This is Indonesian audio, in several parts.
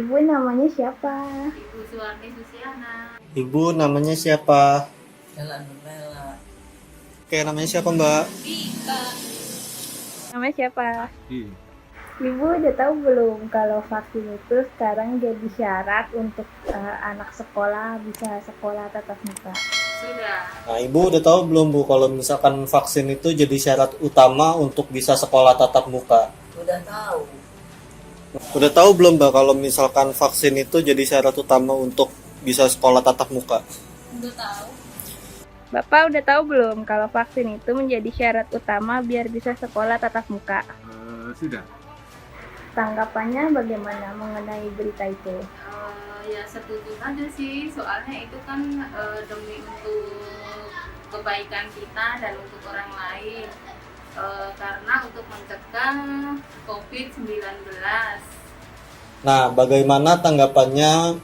Ibu namanya siapa? Ibu Suwarni Susiana. Ibu namanya siapa? Jalan Nurlela. Oke, namanya siapa Mbak? Dika. Namanya siapa? Iya. Ibu udah tahu belum kalau vaksin itu sekarang jadi syarat untuk anak sekolah bisa sekolah tatap muka? Sudah. Nah, Ibu udah tahu belum Bu kalau misalkan vaksin itu jadi syarat utama untuk bisa sekolah tatap muka? Udah tahu. Udah tahu belum Mbak kalau misalkan vaksin itu jadi syarat utama untuk bisa sekolah tatap muka? Udah tahu. Bapak udah tahu belum kalau vaksin itu menjadi syarat utama biar bisa sekolah tatap muka? Sudah. Tanggapannya bagaimana mengenai berita itu? Ya setuju aja sih, soalnya itu kan demi untuk kebaikan kita dan untuk orang lain. Karena untuk mencegah COVID-19. Nah, bagaimana tanggapannya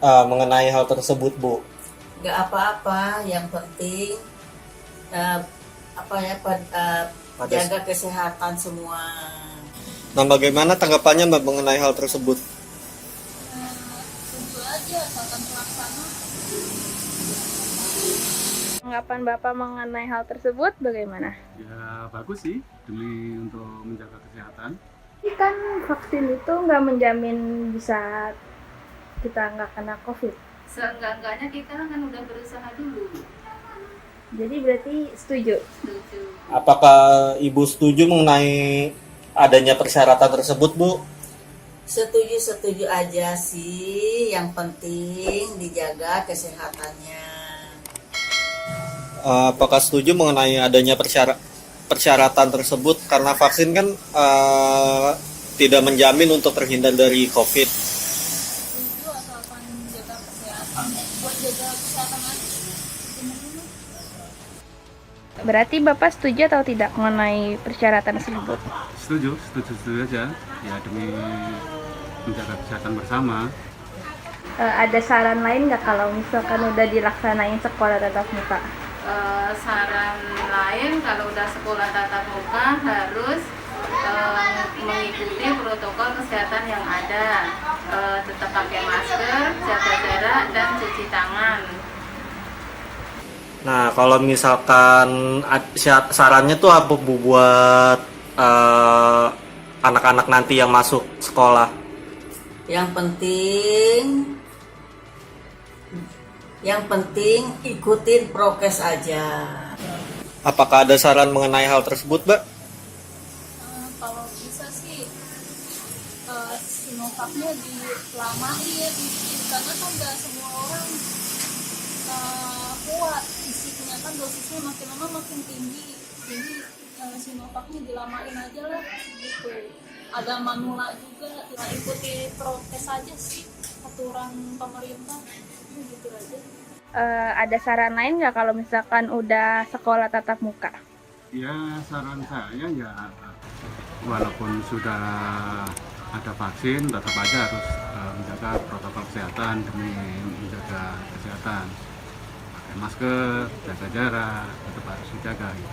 mengenai hal tersebut Bu? Gak apa-apa, yang penting jaga kesehatan semua. Nah, bagaimana tanggapannya Mbak mengenai hal tersebut? Tentu aja asalkan terlaksana. Tanggapan Bapak mengenai hal tersebut bagaimana? Ya bagus sih demi untuk menjaga kesehatan. Ini kan vaksin itu nggak menjamin bisa kita nggak kena COVID. Seenggak-enggaknya kita kan udah berusaha dulu. Jadi berarti setuju? Setuju. Apakah Ibu setuju mengenai adanya persyaratan tersebut Bu? Setuju aja sih, yang penting dijaga kesehatannya. Apakah setuju mengenai adanya persyaratan tersebut karena vaksin kan tidak menjamin untuk terhindar dari COVID. Setuju asalkan jaga kesehatan. Buat jaga kesehatan aja. Berarti Bapak setuju atau tidak mengenai persyaratan tersebut? Setuju aja. Ya demi menjaga kesehatan bersama. Ada saran lain nggak kalau misalkan udah dilaksanain sekolah tatap muka? Saran lain kalau udah sekolah tatap muka harus mengikuti protokol kesehatan yang ada, tetap pakai masker, jaga jarak, dan cuci tangan. Nah, kalau misalkan sarannya tuh apa Bu buat anak-anak nanti yang masuk sekolah? Yang penting ikutin prokes aja. Apakah ada saran mengenai hal tersebut, Mbak? Kalau bisa sih Sinovacnya dilamain, karena kan nggak semua orang kuat fisiknya, kan dosisnya makin lama makin tinggi. Jadi Sinovacnya dilamain aja lah gitu. Ada manula juga, ikuti prokes aja sih aturan pemerintah gitu aja. Ada saran lain nggak kalau misalkan udah sekolah tatap muka? Ya saran saya ya walaupun sudah ada vaksin tetap aja harus menjaga protokol kesehatan demi menjaga kesehatan. Pakai masker, jaga jarak, tetap harus dijaga gitu.